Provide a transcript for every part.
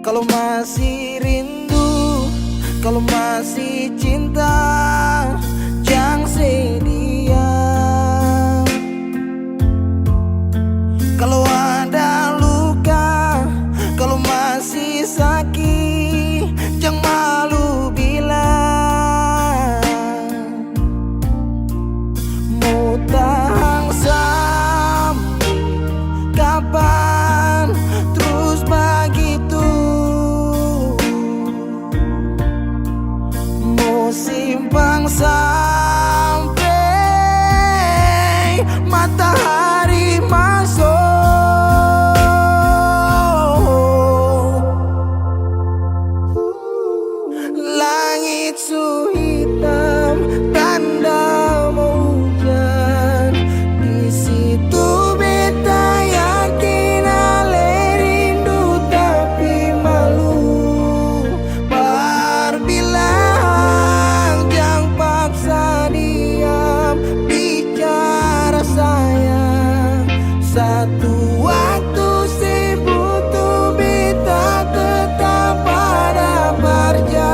Kalau masih rindu, kalau masih cinta, jangan sedia. Kalau ada luka, kalau masih sakit, jangan malu bilang. Mau tahan sampai kapan terus begitu? Mau simpang sampai matahari masuk. Langit su hitam, tanda mau hujan. Di situ beta yakin ale rindu tapi malu. Berbilang jangan paksa diam, bicara sayang. Satu waktu si butuh beta tetap pada berjaga.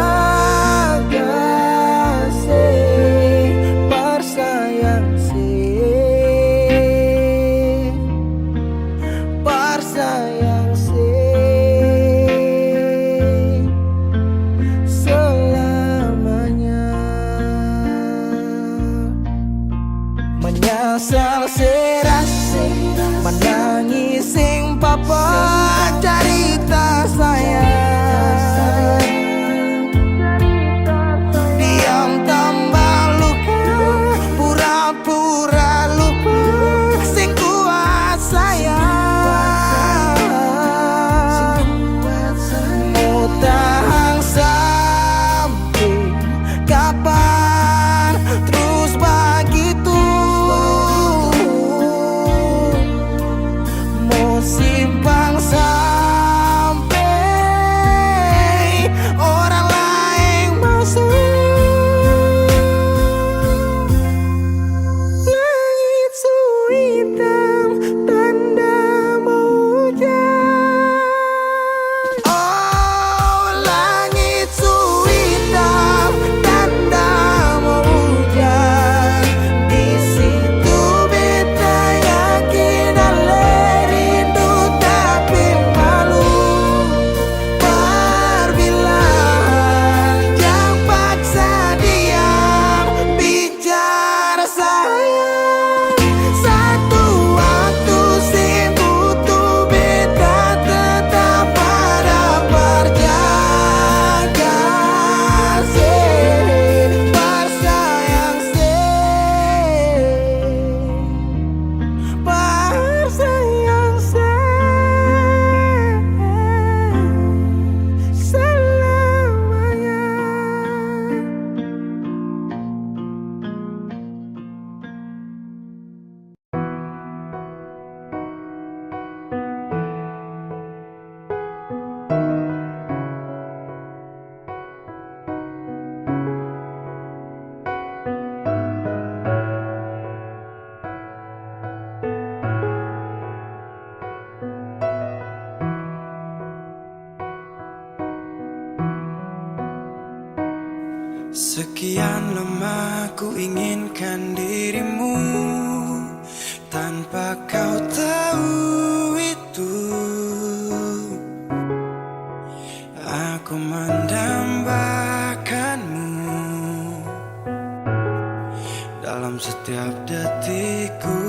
Sayang selamanya. Menyesal serasi, menangis sing papa cerita sayang. Diam tambah luka, pura-pura lupa, sing kuat sayang. Tahan sampai kapan terus begitu? Mau simpang sampai orang lain masuk. Langit su hitam, tanda mau hujan. Sekian lama ku inginkan dirimu, tanpa kau tahu itu. Aku mendambakanmu dalam setiap detikku.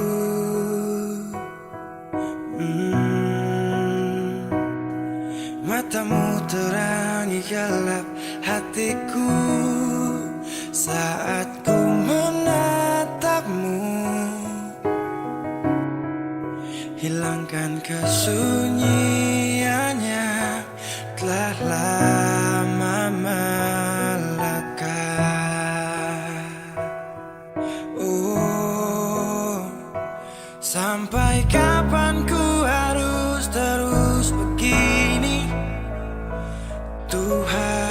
Matamu terangi gelap hatiku saat ku menatapmu. Hilangkan kesunyiannya, telah lama melekat. Oh, sampai kapan ku harus terus begini, Tuhan?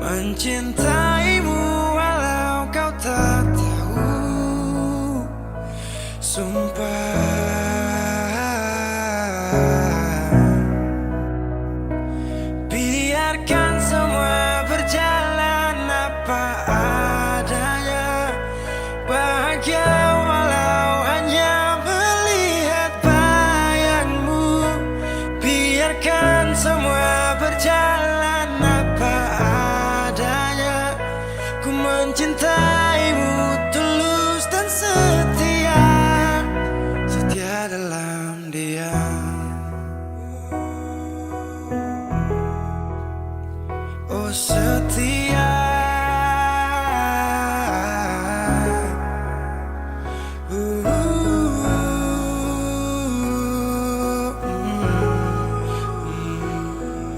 Mencintaimu walau kau tak tahu, sumpah. setia.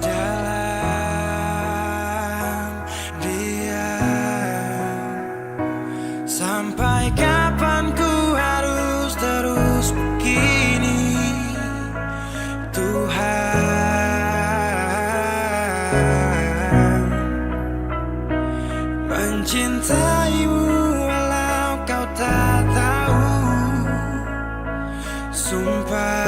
Dalam diam, sampai kapan ku harus terus begini, Tuhan. Mencintaimu walau kau tak tahu, sumpah.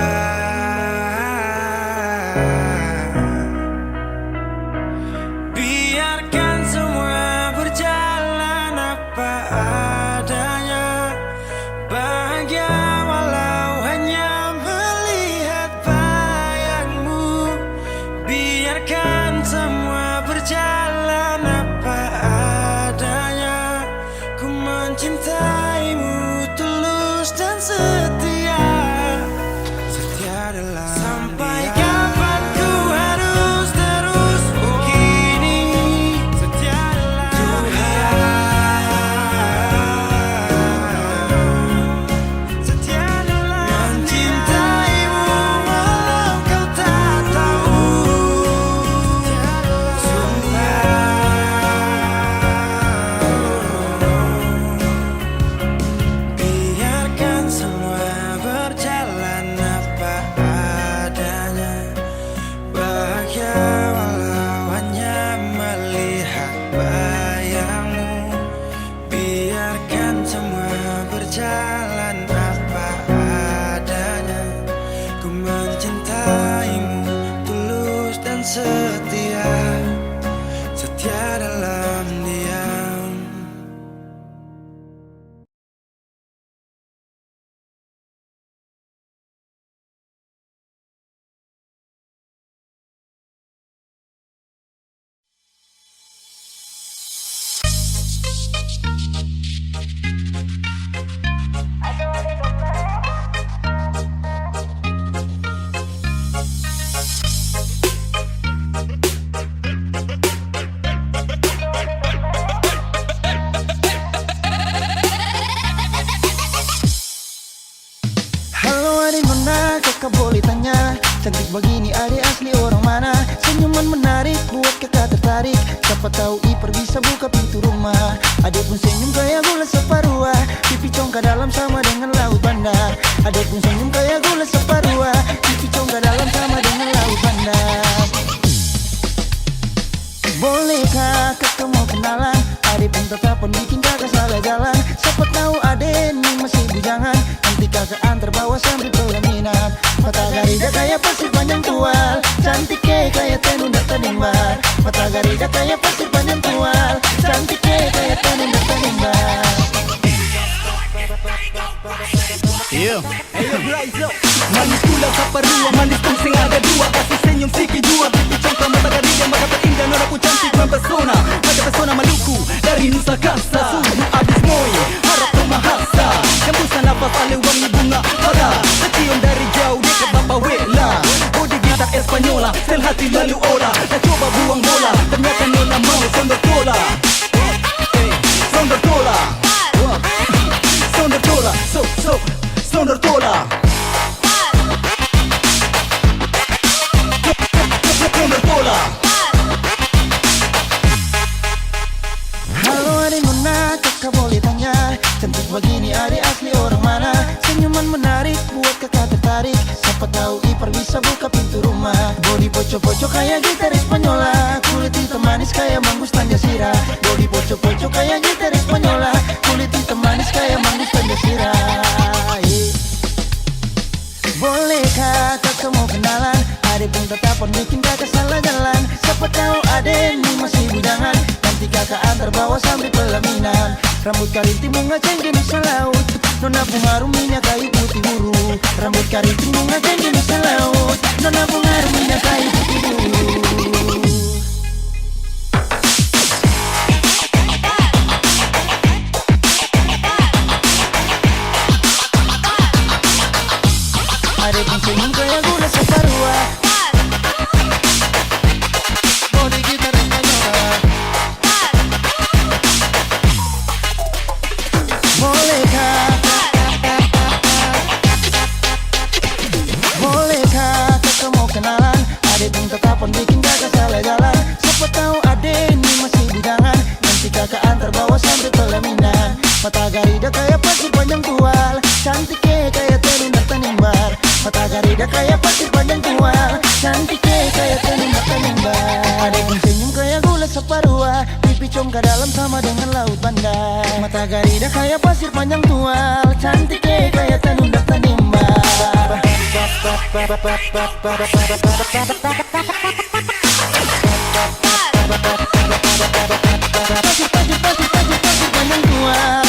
Biarkan semua berjalan apa adanya, bahagia walau hanya melihat bayangmu. Biarkan semua berjalan apa adanya, ku mencintaimu tulus dan setia. Setia dalam sampai kapan ku harus terus begini, setia dalam Tuhan. Setia dalam mencintaimu walau kau tak tahu, biarkan semua berjalan apa adanya, bahagia walau hanya melihat bayangmu. Biarkan semua berjalan apa adanya, ku mencintaimu tulus dan setia. Setia dalam diam. Halo adik nona, kakak boleh tanya, cantik begini adik asli orang mana? Senyuman menarik buat kakak tertarik, siapa tahu Ipar bisa buka pintu rumah. Adik pun senyum kayak gula separuh, pipi congkak dalam sama dengan laut bandar. Adik pun senyum kayak gula separuh, pipi congkak dalam sama dengan laut bandar. Bolehkah kakak mau kenalan? Adik pun tetapan bikin kakak salah jalan. Siapa tahu adik ini masih bujangan, nanti kakak antar bawa sambil pelaminan. Mata garija kayak pasir panjang tual, cantik kayak tenun data nimbar. Mata garija kayak pasir panjang tual, cantik kayak tenun data nimbar. Ayo Blaizo, manis pula saparua, manis pun sing ada dua, kasih senyum sikit jua, pipi congkak mata garija, mata terindah, nona ku cantik mempesona, pada pesona Maluku dari Nusa Kasa, suhu abis moi, harap memahasa, hembusan nafas alih wangi bunga pada, tercium dari jauh dekat Bapa Wela, bodi gitar Espanyola, sel hati lalu olah, dah coba buang bola, ternyata nona mau sondor tola, sondor tola, sondor tola, sondor tola. Sondor tola. Halo adik nona, kakak boleh tanya, cantik begini adik asli orang mana? Senyuman menarik buat kakak tertarik, siapa tahu Ipar bisa buka pintu rumah. Bodi poco-poco kayak gitar Espanyola, kulit hitam manis kayak manggus Tanjasira. Bodi poco-poco kayak gitar Espanyola, kulit hitam manis kayak manggus Tanjasira. Bolehkah kakak mau kenalan? Adik pun tetapan bikin kakak salah jalan. Siapa tahu adik ini masih bujangan, nanti kakak antar bawa sambil pelaminan. Rambut karinting bunga cengkeh Nusa Laut, nona bunga minyak kayu putih buru. Rambut karinting bunga cengkeh Nusa Laut, nona bunga minyak kayu putih buru. Adik pun senyum kayak gula separuh, bodi gitar Espanyola. congkak dalam sama dengan laut bandar. Mata garida kayak pasir panjang tual, cantik kayak tanunda tanimba. Pasir panjang tual,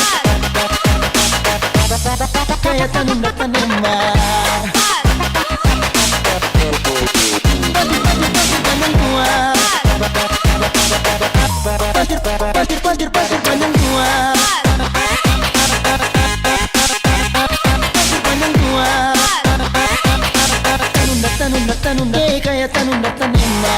kayak tanunda tanimba. Pasir panjang tua, pasir panjang tua, tanunda, kayak tanunda tanimba.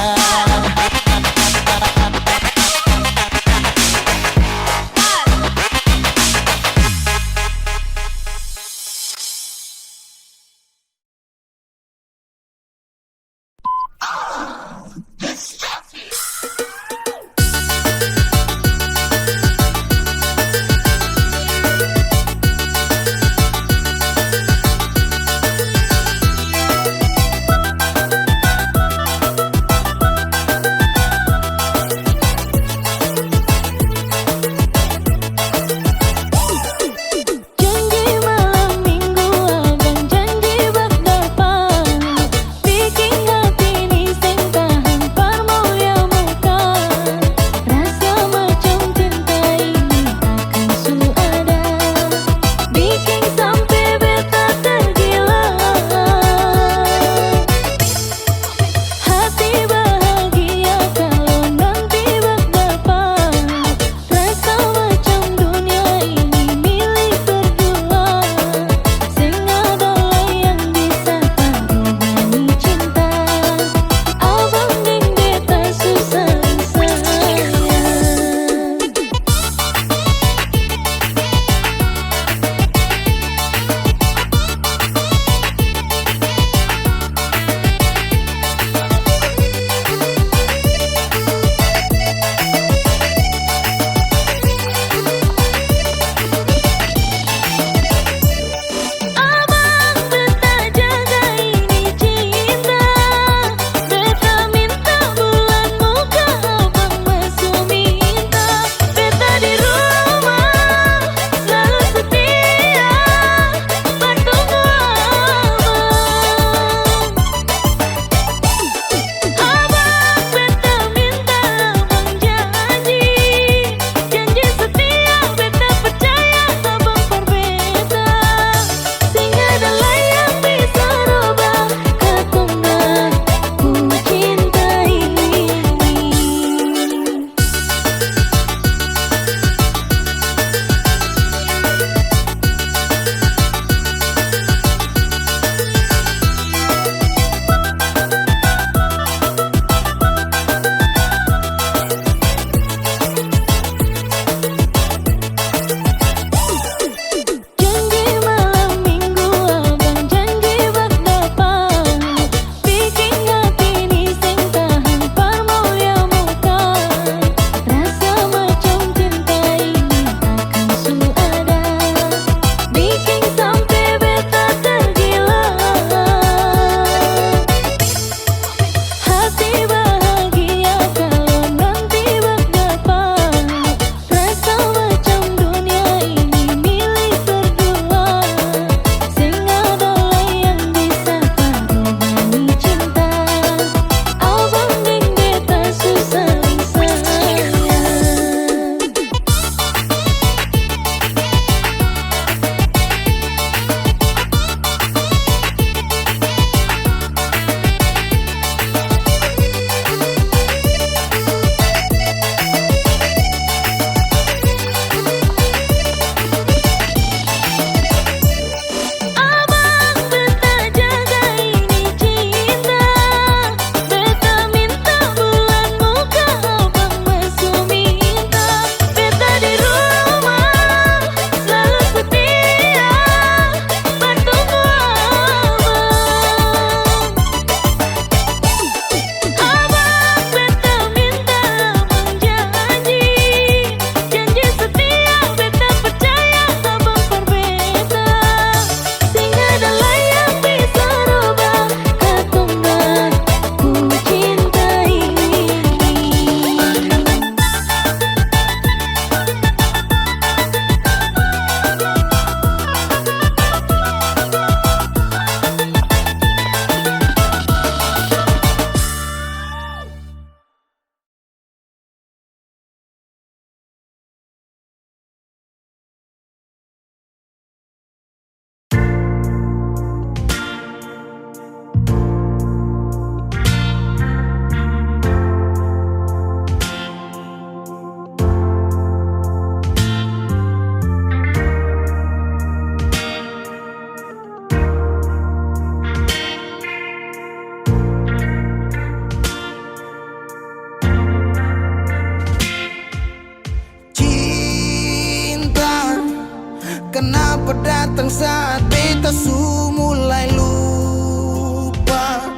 datang saat beta su mulai lupa.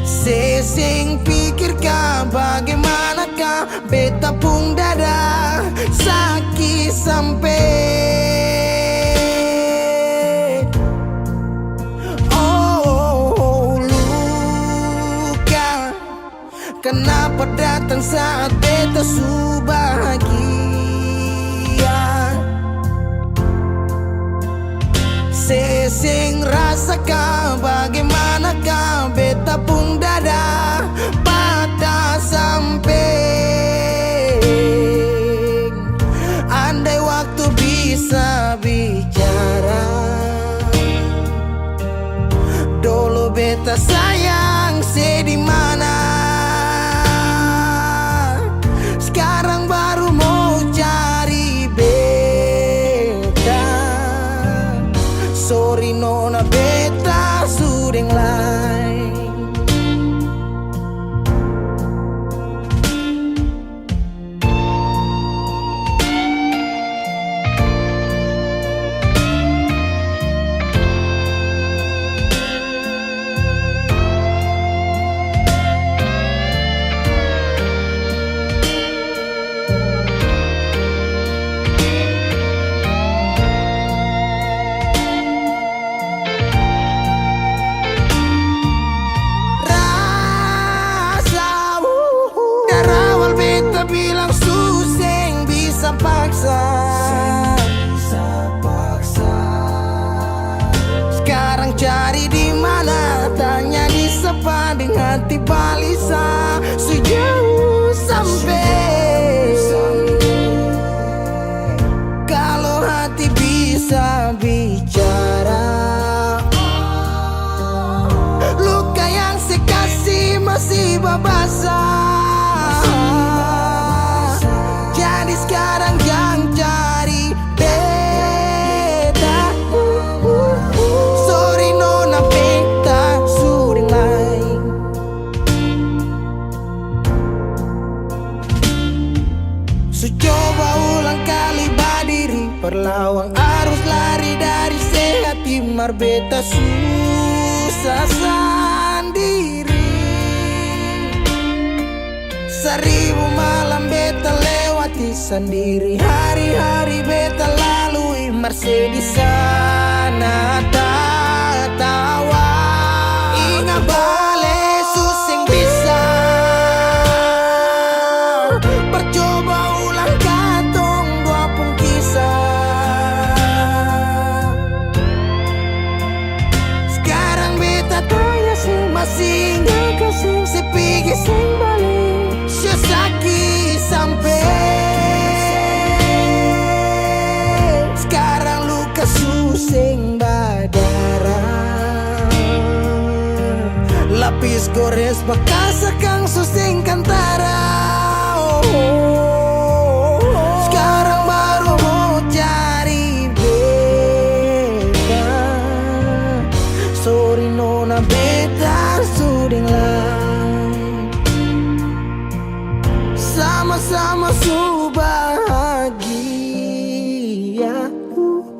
Sesing pikirkan bagaimanakah beta pun dada sakit sampai. Oh, luka kenapa datang saat beta su bahagia. Sesing rasakan bagaimanakah beta pun dada patah sampai. Andai waktu bisa bicara, dulu beta sayang sedih mana. Sekarang baru mau cari beta. Sorry nona beta sudeng lain. Bilang suseng bisa paksa. Sekarang cari di mana, tanya di sepa dengan hati balisa sejauh sampai. Kalau hati bisa bicara, luka yang sekasih masih babasa. Sekarang yang cari beta. Sorry nona beta sudeng lain. So coba ulang kali berdiri, perlawan arus lari dari sehat timar beta susah sendiri. Seribu malam beta lewati sendiri, hari-hari beta lalui masih di sana tertawa. Ingat bale suseng bisa, percoba ulang katong dua pun kisah. Sekarang beta tanya sih masih nggak kasih sepigi sing balik. Sakit sampai. Sekarang luka suseng berdarah. Lapis gores bekas akang suseng kantara. Sekarang baru mau cari beta. Sorry nona beta sudeng lain. Sama-sama su bahagia.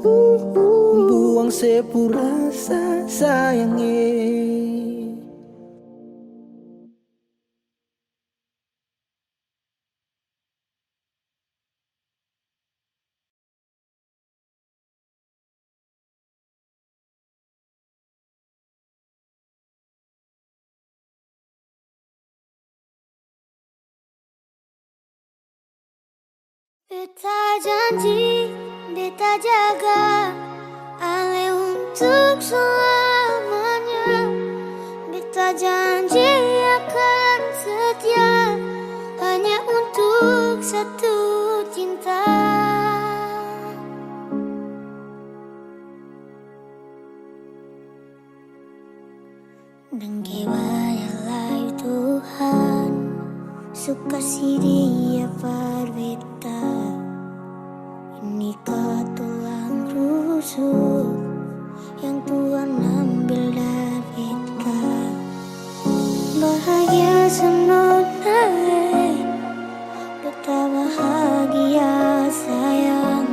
Buang sepurasa sayangnya. Beta janji, beta jaga Ale untuk selamanya. Beta janji akan setia hanya untuk satu cinta. Dan kewayalah Tuhan, suka si dia berbeda. Ini tulang rusuk yang Tuhan ambil dari kita. Bahagia senonai, betapa bahagia sayang.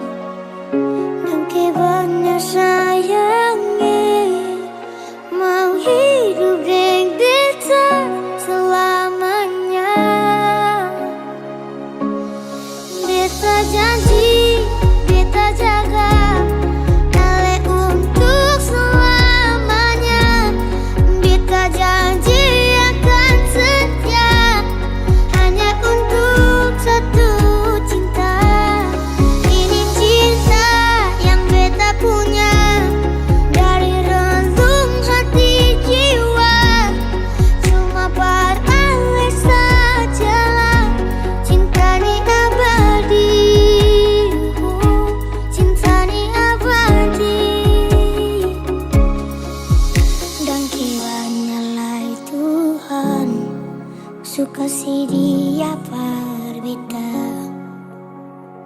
suka si dia berbeda.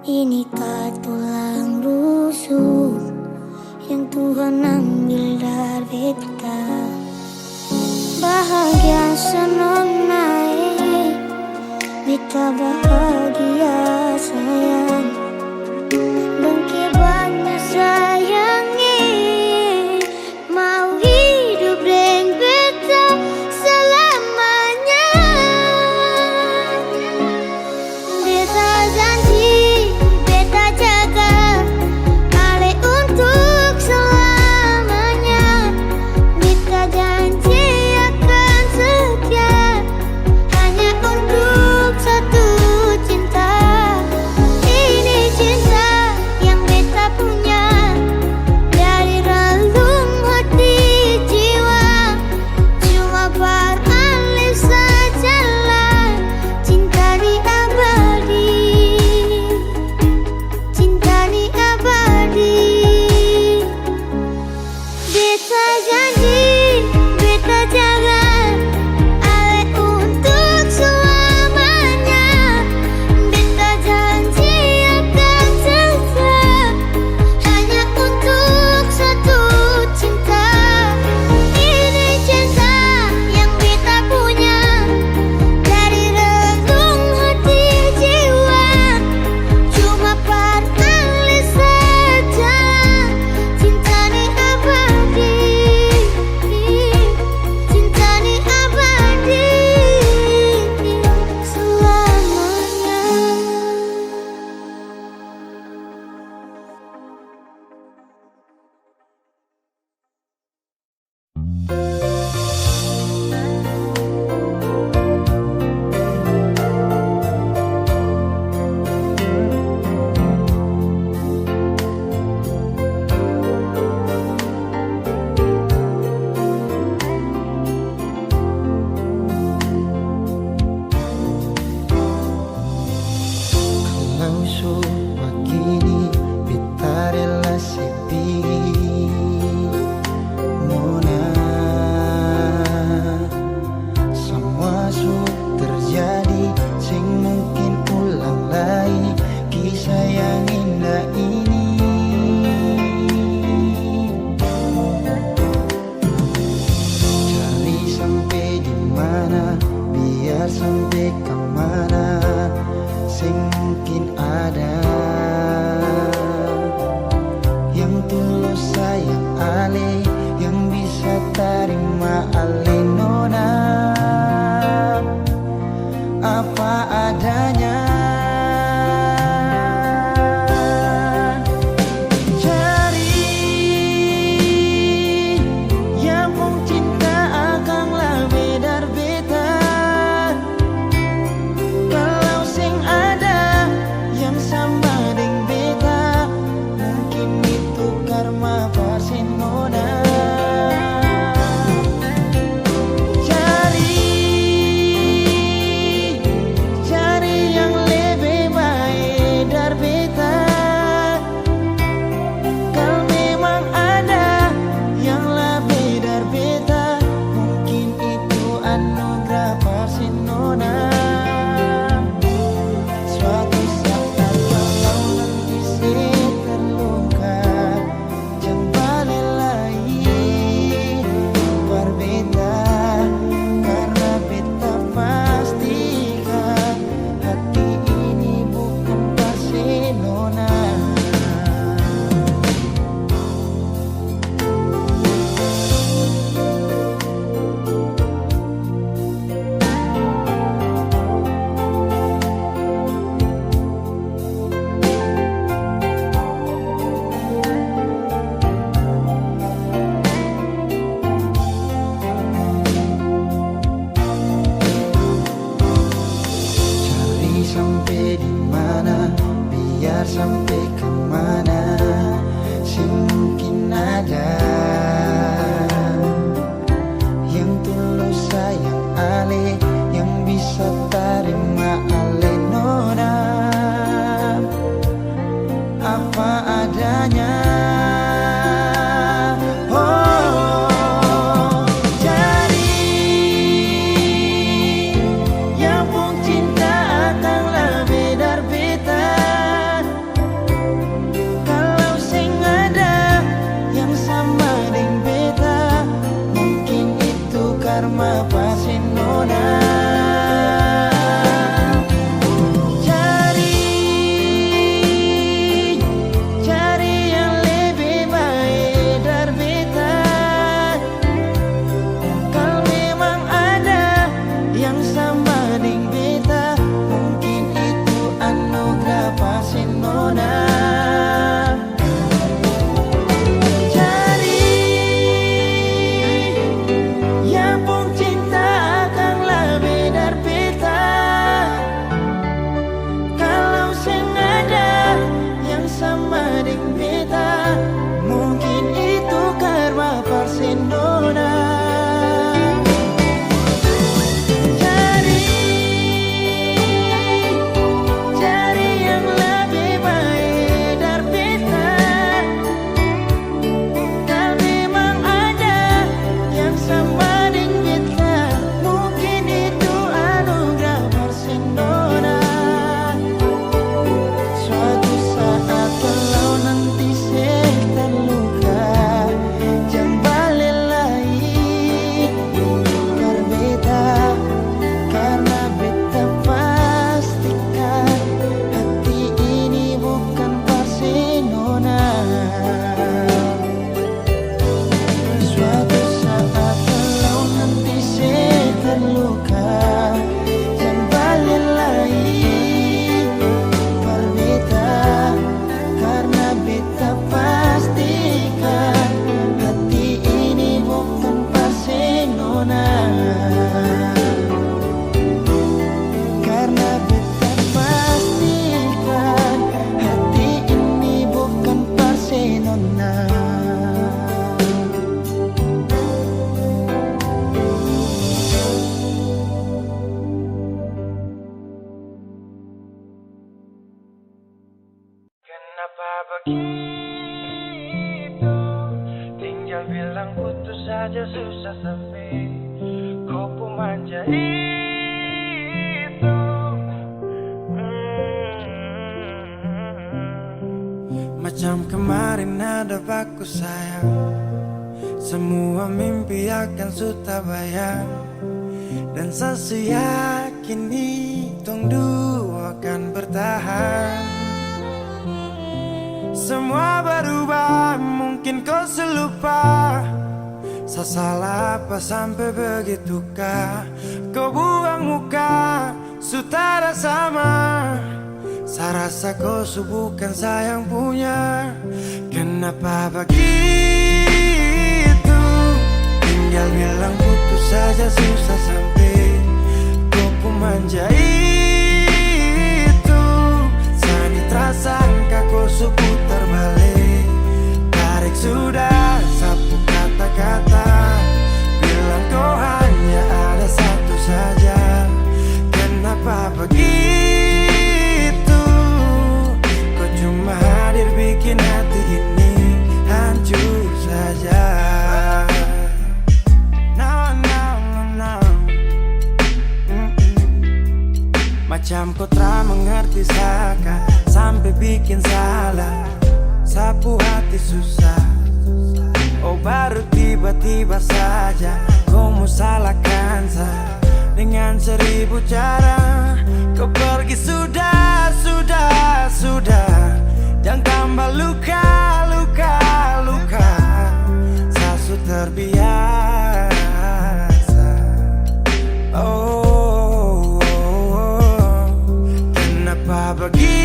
Inikah tulang rusuk yang Tuhan ambil dari beta. Bahagia senang naik, beta bahagia sayang. Dengki banyak sayangi, mau hidup dengan beta selamanya. Beta janji, beta jaga Ale untuk selamanya. Beta janji akan setia hanya untuk satu cinta. Ini cinta yang beta punya dari relung hati jiwa. Cuma beralih sajalah, cinta ni abadi, cinta ni abadi. Beta janji, beta jaga Ale untuk selamanya. Beta janji akan setia hanya untuk satu cinta. Ini cinta yang beta punya dari relung hati jiwa. Cuma beralih saja, cinta ni abadi, cinta ni abadi selamanya. Kalau so begini beta relasi nona, semua su terjadi sing mungkin ulang lagi kisah yang indah ini. Cari sampai di mana, biar sampai kemana, sing mungkin ada yang tulus sayang ale, yang bisa terima ale nona apa adanya. Cari yang pun cinta akan lebih dari beta. Kalau sing ada yang sama dengan beta, mungkin itu karma Barcelona. Cari yang lebih baik dari beta. Kalau memang ada yang lebih dari beta, mungkin itu anugerah Barcelona. Suatu saat kalau nanti saya terluka, jangan balik lagi berbeda. Karena beta pastikan hati ini bukan Barcelona. Cari sampai di mana, biar sampai kemana, sing mungkin ada yang tulus sayang ale, yang bisa terima ale nona apa adanya. Oh, cari begitu, tinggal bilang putus saja, susah sampai kau pun manja itu. Macam kemarin ada aku sayang, semua mimpi akan sudah bayang, dan saya yakin tong dua akan bertahan. Semua berubah, mungkin kau selupa. Saya salah apa sampai begitukah? Kau buang muka, sutara sama. Saya rasa kau bukan saya yang punya. Kenapa begitu? Tinggal bilang putus saja, susah sampai kau pun manja itu. Sani tersangka kau putar balik, tarik sudah sapu kata-kata, bilang kau hanya ada satu saja. Kenapa begitu? Kau cuma hadir bikin hati ini hancur saja. Macam kau tak mengerti saka, sampai bikin salah, sapu hati susah. Oh baru tiba-tiba saja kau mau salahkan saya dengan 1000 cara. Kau pergi sudah, sudah, sudah. Jangan tambah luka, luka, luka. Saya sudah terbiasa. Oh, kenapa begitu?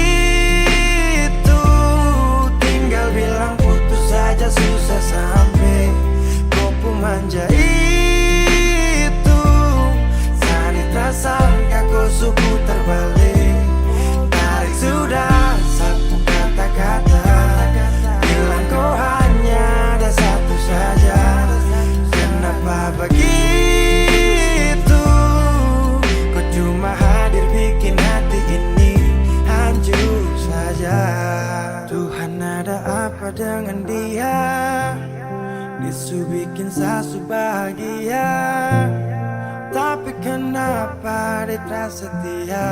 Tinggal bilang putus saja, susah sampai kau pun manja itu. Sani tersangka kau putar balik, tarik sudah sapu kata-kata, bilang kau hanya ada satu saja. Kenapa begitu? Kau cuma hadir bikin hati ini hancur saja. Tuhan ada apa dengan dia? Disu bikin sasu bahagia, tapi kenapa dia tak setia?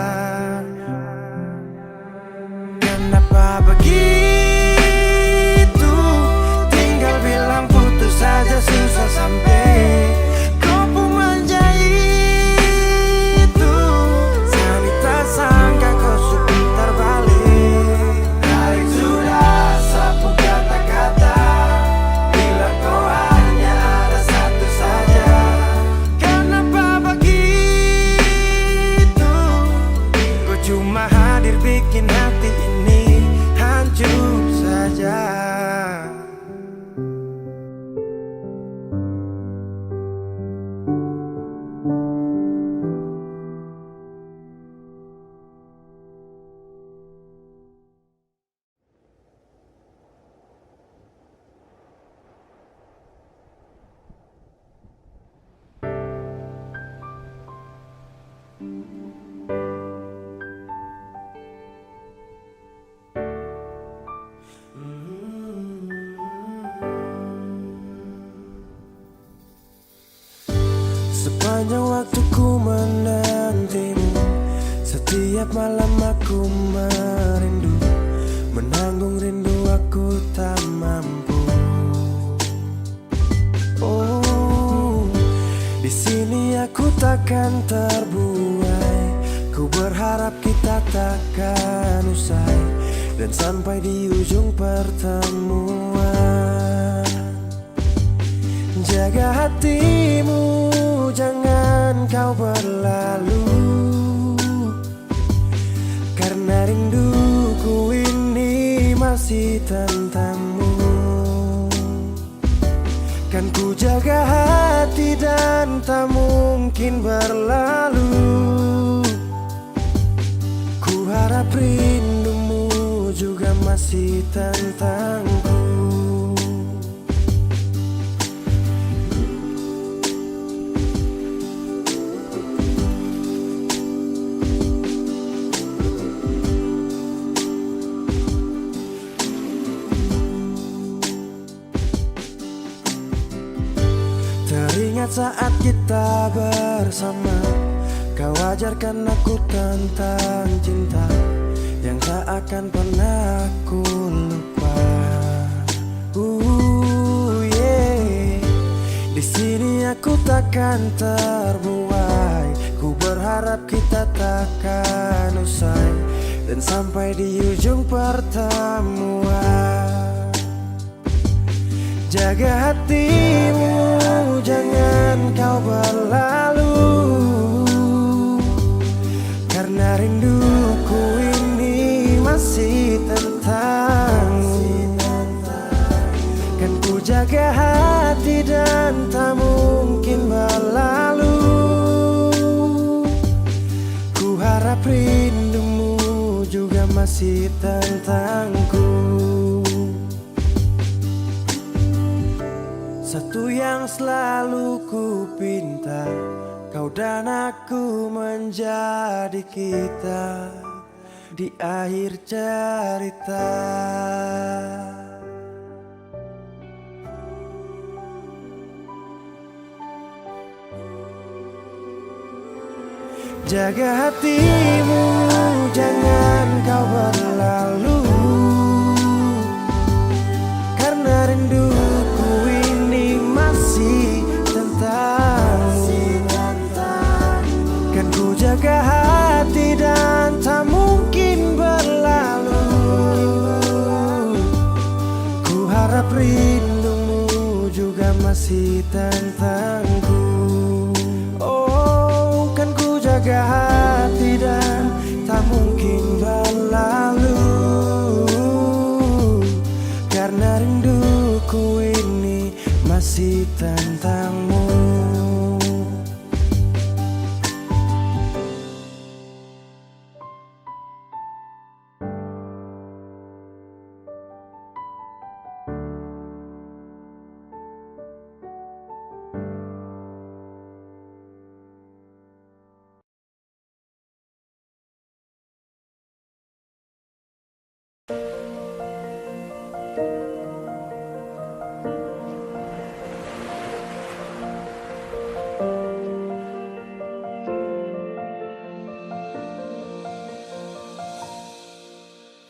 Kenapa begitu? Tinggal bilang putus saja, susah sampai kau pun manja itu. Sani tersangka kau putar balik, tarik sudah sapu kata-kata, bilang kau hanya ada satu saja. Kenapa begitu? Kau cuma hadir bikin hati ini hancur saja. Sepanjang waktu ku menantimu, setiap malam aku merindu, menanggung rindu aku tak mampu. Oh, di sini aku takkan terbuai. Ku berharap kita takkan usai dan sampai di ujung pertemuan. Jaga hatimu, jangan kau berlalu, karena rinduku ini masih tentangmu. Kan ku jaga hati dan tak mungkin berlalu. Ku harap rindumu juga masih tentangku. Ingat saat kita bersama, kau ajarkan aku tentang cinta yang tak akan pernah ku lupa. Yeah. Di sini aku takkan terbuai. Ku berharap kita takkan usai dan sampai di ujung pertemuan. Jaga hatimu, jangan kau berlalu, karena rinduku ini masih tentangmu. Kan ku jaga hati dan tak mungkin berlalu. Ku harap rindumu juga masih tentangku. Satu yang selalu ku pinta, kau dan aku menjadi kita di akhir cerita. Jaga hatimu, jangan kau berlalu, karena rinduku ini masih tentangmu. Kan ku jaga hati dan tak mungkin berlalu. Ku harap rindumu juga masih tentangku. Oh, kan ku jaga hati dan tak mungkin berlalu, karena rinduku ini masih tentangmu.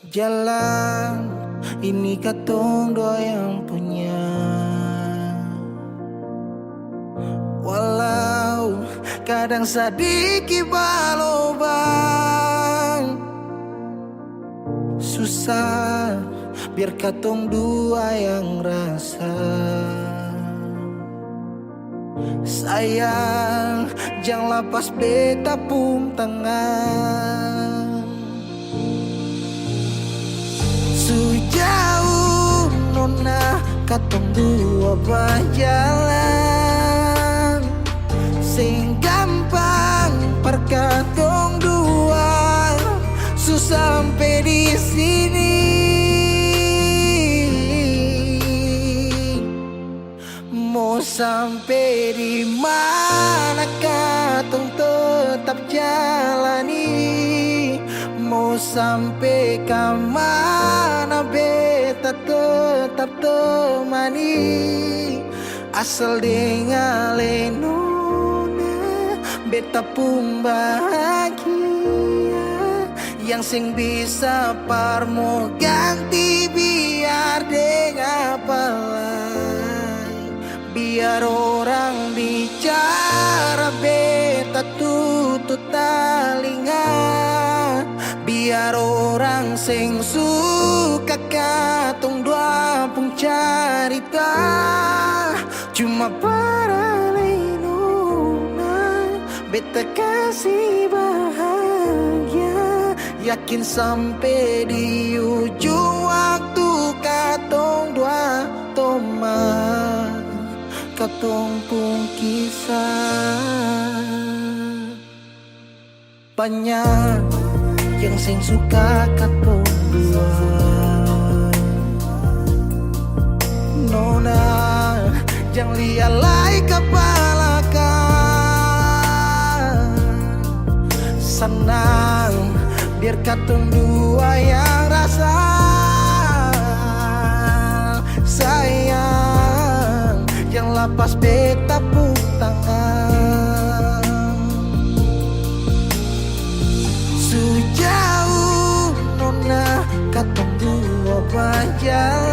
Jalan ini katong dua yang punya, walau kadang sedikit balobang. Susah biar katong dua yang rasa. Sayang jangan lepas beta pung tangan. Sejauh nona katong dua berjalan, sing gampang perkatong dua susah sampai di sini. Mau sampai di mana katong tetap jalani. Mau sampai ke mana beta tetap temani. Asal dengan nona beta pun bahagia. Yang sing bisa parmo ganti biar dengan apa lain. Biar orang bicara beta tutup telinga. Biar orang sing suka katong dua pun carita. Cuma para nona beta kasih bahagia. Yakin sampai di ujung waktu katong dua toma katong pun kisah. Banyak yang sing suka katong dua, nona jangan lialai kepala kan. Senang biar katong dua yang rasa. Sayang jangan lepas beta pun tangan. Sejauh nona katong dua berjalan,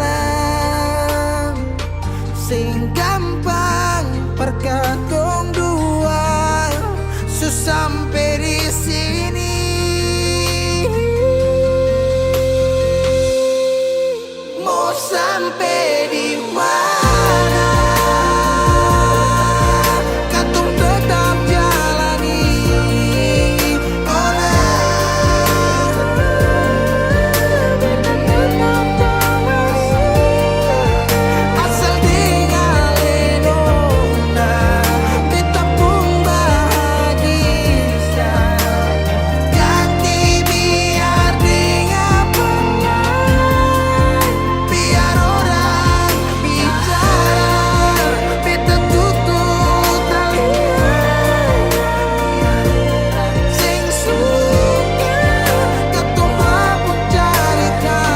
sing gampang perkatong dua sampai di sini. Mau sampai di mana? Katong tetap jalani. Asal tinggalin nona, beta pun bahagia. Ganti biar dengan pengai, biar orang bicara, beta tutup telinga. Sing suka katong mabuk cari kau,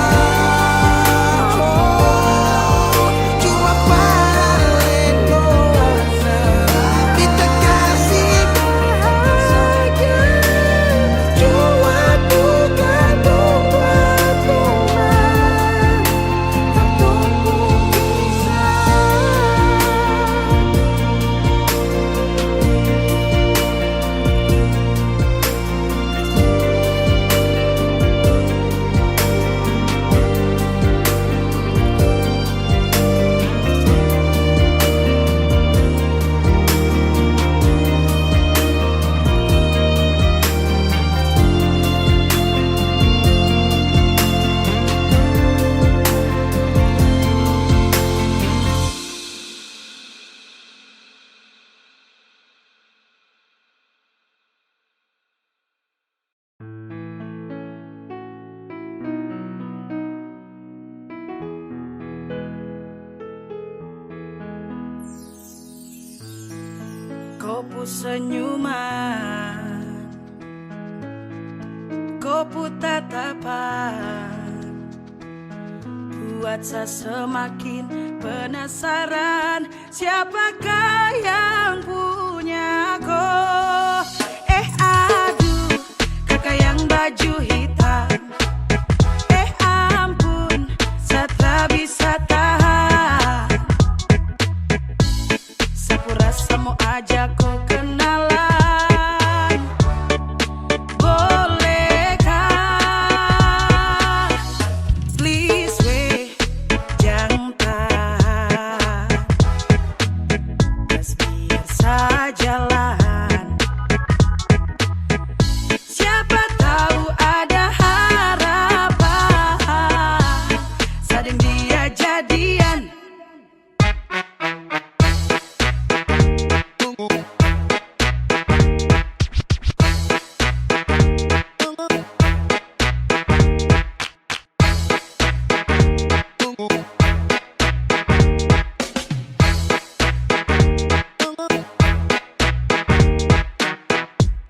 cuma paling dosa. Beta kasih bahagia, cuma bukan buat rumah, katong pun bisa. Kopu senyuman, kopu tatapan, buat saya semakin penasaran, siapakah yang punya kau? Aduh, kakak yang baju hitam. Ampun, saya tak bisa tahan. Sapu rasa mau ajak kau kenalan, bolehkah? Please weh, jangan tahan, just biar saya jalan. Siapa tahu ada harapan, sadeng dia jadian.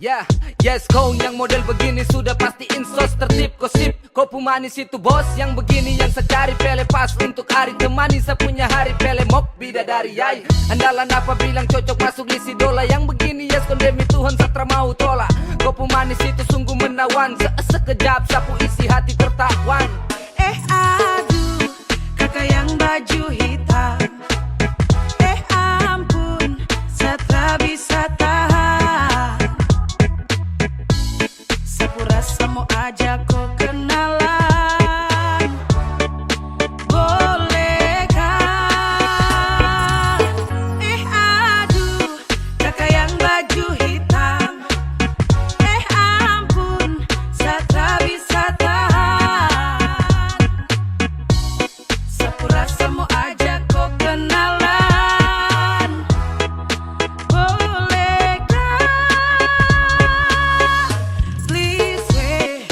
Ya, yes kau yang model begini sudah pasti insos tertib gosip. Kau pemanis itu bos yang begini yang saya cari, pele pas untuk hari temani saya punya hari, pele mok bidadari yai. Andalan apa bilang cocok masuk lisi dola yang begini, yes kondemi Tuhan satra mau tolak. Kau pemanis itu sungguh menawan, sekejap sapu isi hati tertawan. Aduh, kakak yang baju hitam. Ampun, saya tak bisa tahan. Sapu rasa mau ajak kau kenalan, bolehkah? Aduh, kakak yang baju hitam. Ampun, saya tak bisa tahan. Sapu rasa mau ajak kau kenalan, bolehkah? Please weh,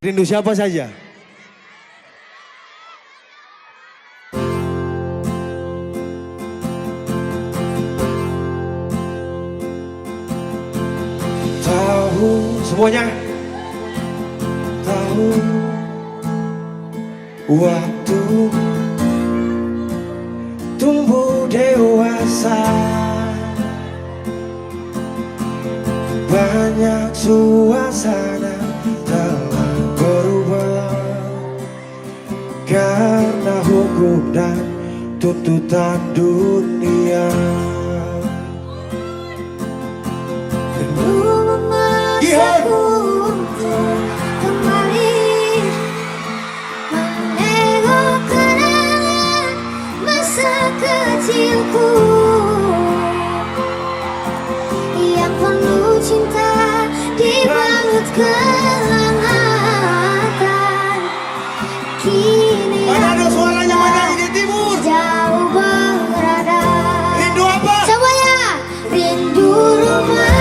Rindu siapa saja? Tahu semuanya. Tahu waktu tumbuh dewasa, banyak suasana telah berubah karena hukum dan tuntutan dunia. Memaksaku untuk kembali menengok kenangan masa kecilku yang penuh cinta dibalut kehangatan. Kini Mana ada aku suaranya, mana ini timur? jauh berada. Rindu apa? Semuanya rindu rumah.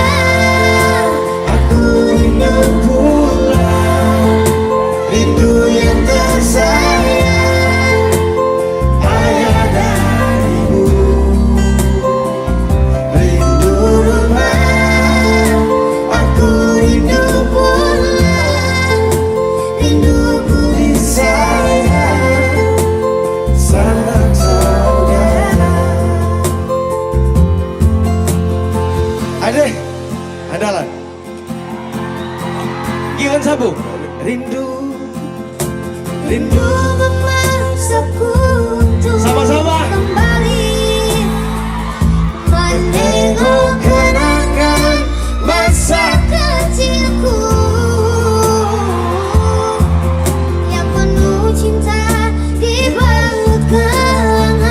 Rindu pulang, rindu yang tersayang, ayah dan ibu. Rindu rumah, aku rindu pulang, rinduku disayang, sanak saudara. Adek, andalan. Gimana Sabu? Rindu, rindu. Memaksaku untuk Sama-sama. kembali menengok kenangan masa kecilku yang penuh cinta dibalut kehangatan.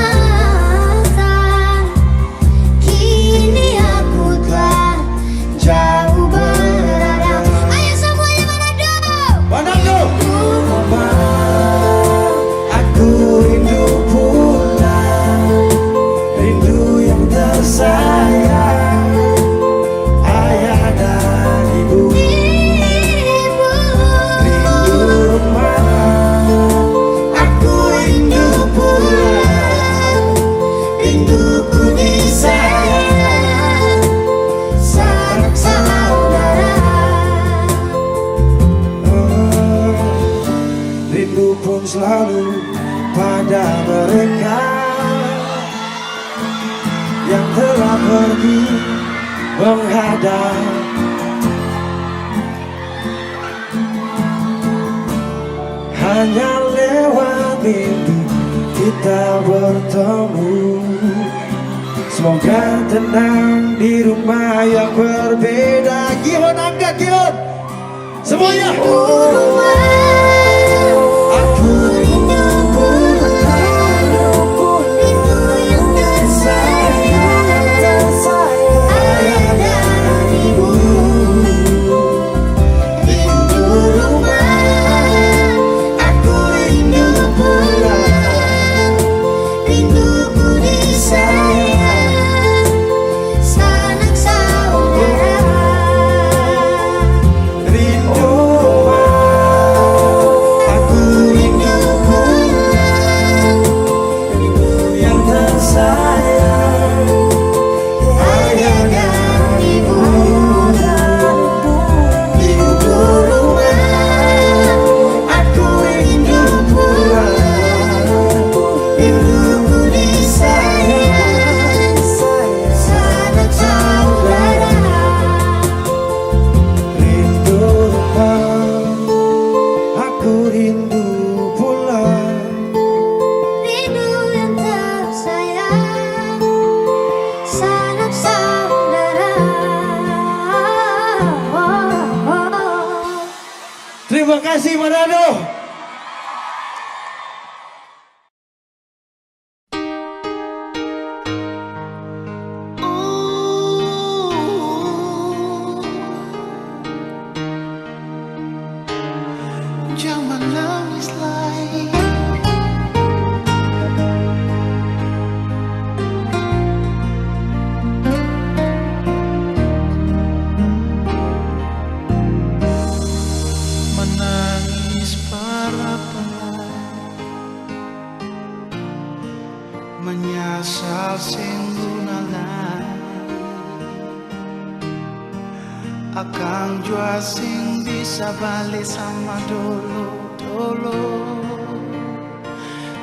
Kini aku telah jauh berada. Ayo semuanya Manado. Manado. Aku rindu pulang, rindu yang tersayang, ayah dan ibu. Rindu rumah, aku rindu pulang, rinduku disayang, sanak saudara. Rindu pun selalu pada mereka yang telah pergi menghadap. Hanya lewat mimpi kita bertemu. Semoga tenang di rumah yang berbeda. Gion angkat Gion. Semuanya. Aku rindu pulang, Rindu yang tersayang, ayah dan ibu. Rindu rumah, aku rindu pulang, rinduku disayang, sanak saudara. rindu. Aku rindu pulang, rindu yang tersayang, ayah dan ibu. Rindu rumah, aku rindu pulang, rinduku disayang, sanak saudara. Rindu rumah, aku rindu pulang. Rindu yang tersayang, sanak saudara. Terima kasih Manado. Jangan nangis lagi. Menangis sing gunalai Akang jua sing bisa balik sama dulu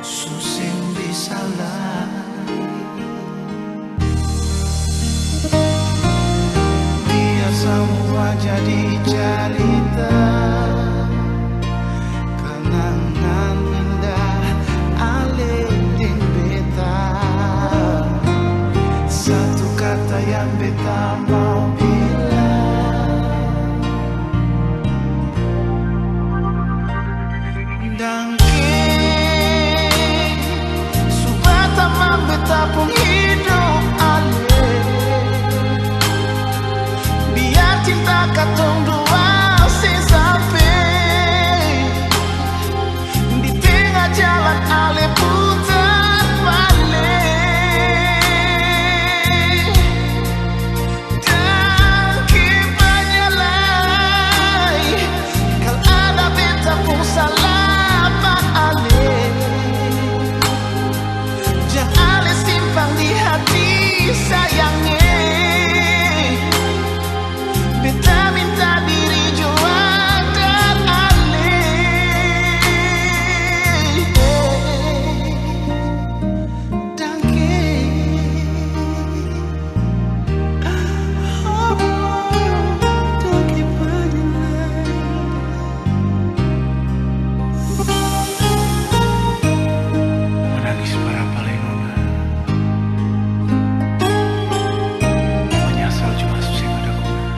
Susing bisa lah Biar semua jadi cerita Kenangan indah alih beta Satu kata yang beta mau bilang Dangke Subata mang beta pun hidup alih Biar cinta katong dua sing sampai Di tengah jalan ale putar balik Dangke banyalai Kal ada beta pun salah bang ale Jangan ale simpang di hati sayangnya Beta minta diri jual dan alih Dangke Oh, dangke banyalai Menangis para palenona Menyesal juga susah ada guna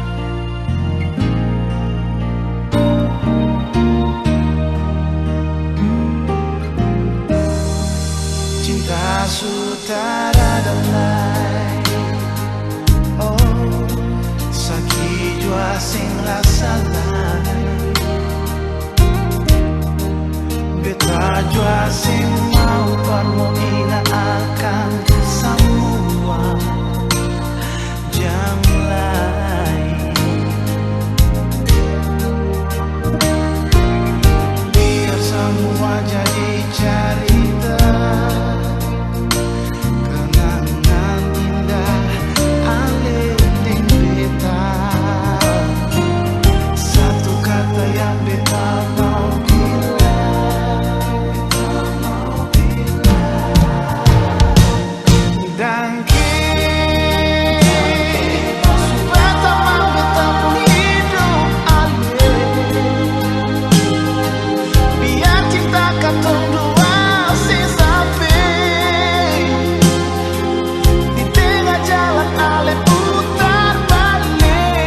Cinta sutara damai Oh sakit jua sing rasa lain Beta jua sing mau permoina akan semua jam lain Biar semua jadi cerita Kenangan indah alih ding beta Satu kata yang beta mau Dangke Subata mang beta pun hidup alih Biar cinta katong dua sing sampai Di tengah jalan ale putar balik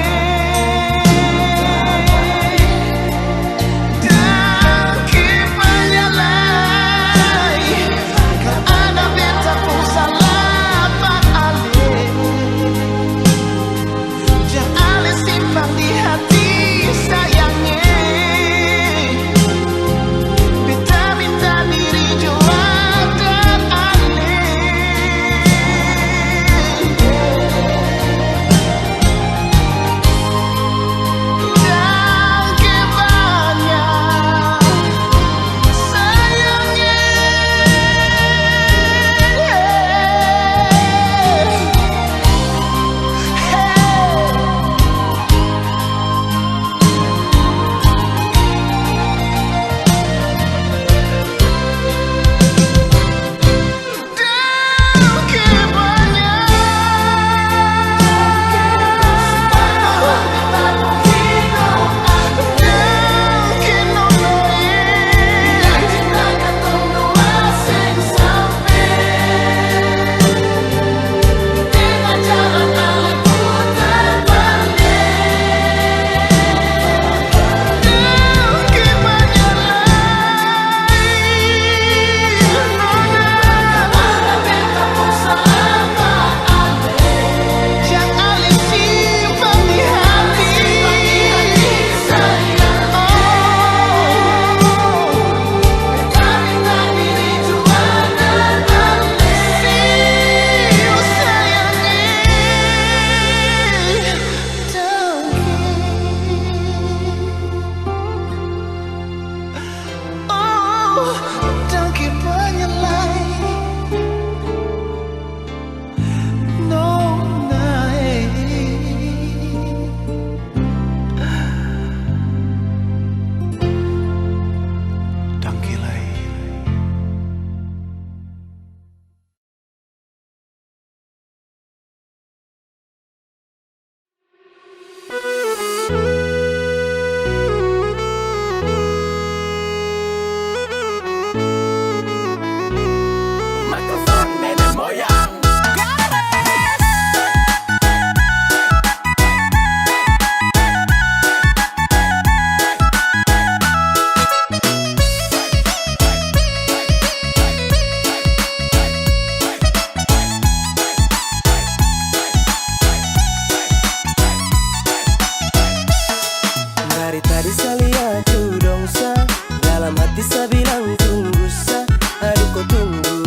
hati saya bilang tunggu sa, aduh kau tunggu,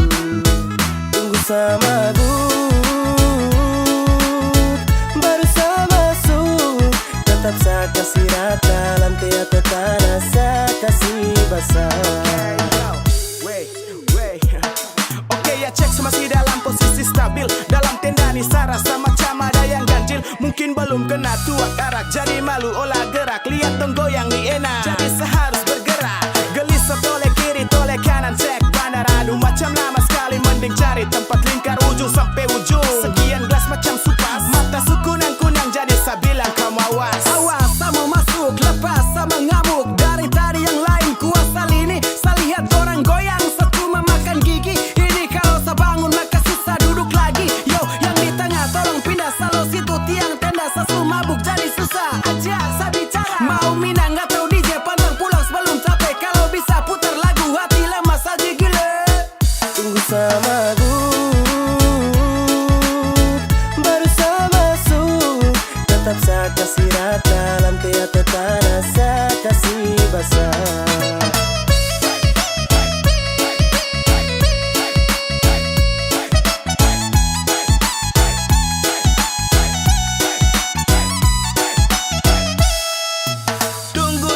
tunggu sama aku. Baru saya masuk, tetap saya kasih rata, lantai atau tanah saya kasih basah. Oke ya cek masih dalam posisi stabil. Dalam tenda nih saya rasa macam ada yang ganjil. Mungkin belum kena tuak arak, jadi malu olah gerak. Lihat dong goyang nih enak, jadi seharus bergerak. Gelisah toleh kiri toleh kanan, cek bandar. Aduh macam lama sekali, mending cari tempat lingkar ujung sampai ujung. Sekian gelas macam supas, mata sukunang-kunang, jadi saya bilang kamu awas. Awas sama masuk, lepas sama ngamuk. Dari tadi yang lain kuasa lini, saya lihat orang goyang satu memakan gigi. Ini kalau saya bangun maka susah duduk lagi. Yo yang di tengah tolong pindah, salo situ tiang tenda sesu mabuk, jadi susah aja saya bicara. Mau minang atau DJ pantang pulang sebelum capek. Kalau bisa putar lagu hati lemas aja gila. Tunggu sama aku, baru saya masuk, tetap saya kasih rata, lantai atau tanah saya kasih basah.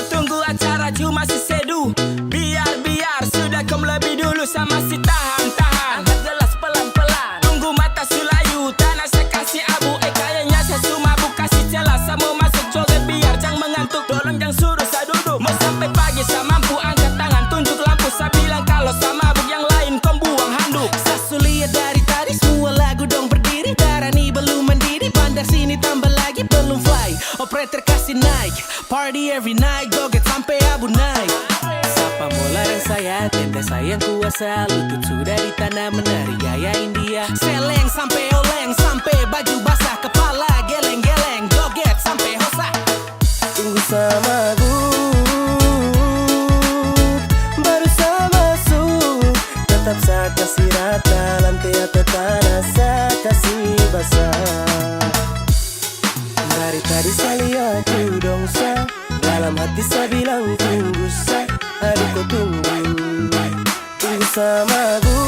Tunggu acara cuma masih seduh. Biar sudah kamu lebih dulu, sama si tahan. Angkat gelas pelan-pelan, tunggu mata sulayu, tanah saya kasih abu. Kayaknya saya sumabuk, kasih celah saya mau masuk joget. Biar jangan mengantuk, tolong jangan suruh saya duduk. Mau sampai pagi saya mampu, angkat tangan tunjuk lampu. Saya bilang kalau saya mabuk, yang lain kau buang handuk. Saya sulihat dari tadi semua lagu dong berdiri. Darah nih belum mendidih, bandar sini tambah lagi belum fly. Operator kasih naik, party every night, joget sampai abu naik. Siapa mau larang saya, tenda saya yang kuasa. Lutut sudah di tanah menari gaya India. Seleng sampai oleng, sampai baju basah. Kepala geleng-geleng, joget sampai hosa. Tunggu sama aku, baru saya masuk, tetap saya kasih rata, lantai atau tanah saya kasih basah. Dari tadi saya lihat you dong sa, dalam hati saya bilang tunggu sa, aduh kau tunggu, tunggu sama aku.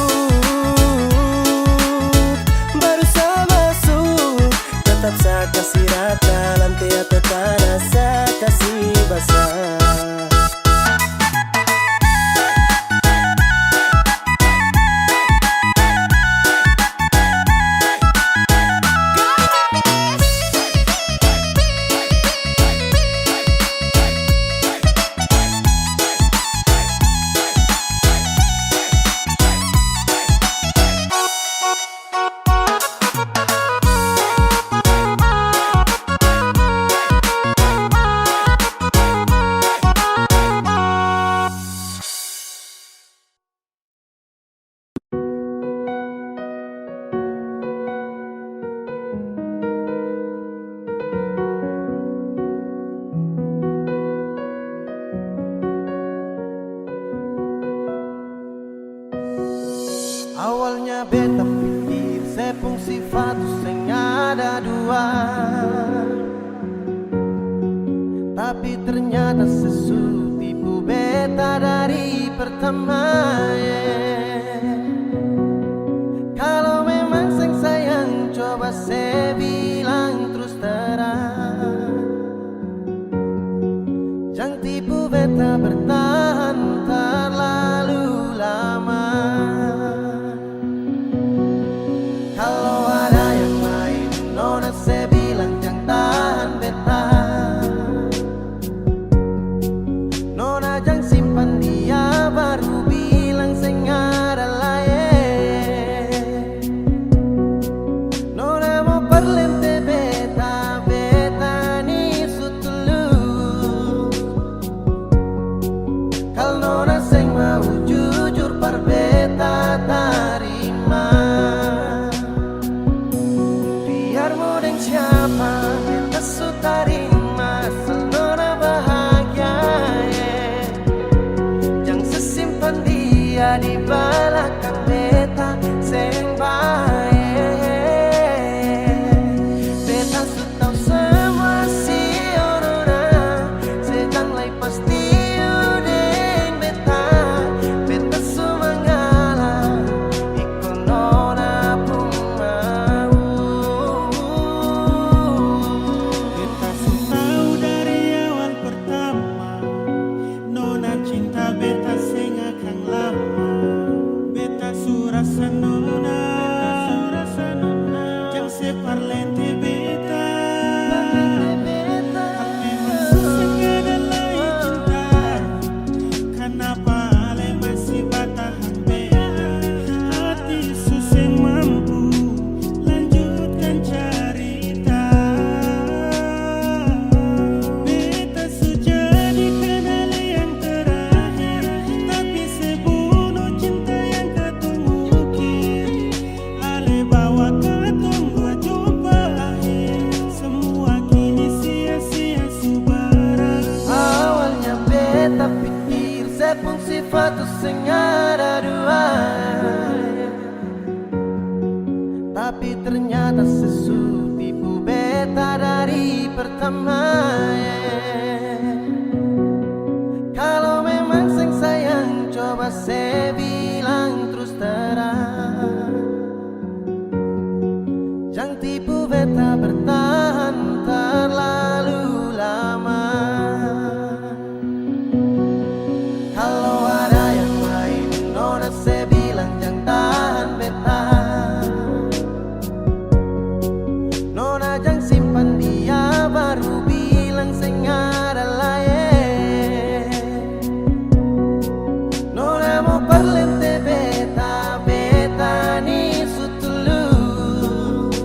Baru saya masuk, tetap saya kasih rata, lantai atau tanah saya kasih basah. Awalnya beta pikir sepung sifat sing ada dua, tapi ternyata sesu tipu beta dari pertama. Kalau memang sing sayang coba saya bilang terus terang, jangan tipu beta bertahan terlalu lama. Kalau ada yang lain, nona saya bilang jangan tahan beta. Nona jangan simpan dia, baru bilang saya ada lain. Nona mau perlente beta, beta ni sutulus. Kalau nona saya mau jujur par beta tarima. Siapa beta su tarima, asal nona bahagia, yeah. sepatu sing ada dua, tapi ternyata sesu tipu beta dari pertama. Kalau memang sing sayang, coba saya bilang terus terang. Jangan tipu beta bertahan terlalu lama. Kalau ada yang lain, nona saya bilang jangan tahan beta. Nona jangan simpan dia, baru bilang sing ada lain. Nona mau perlente beta, beta ni sutulus.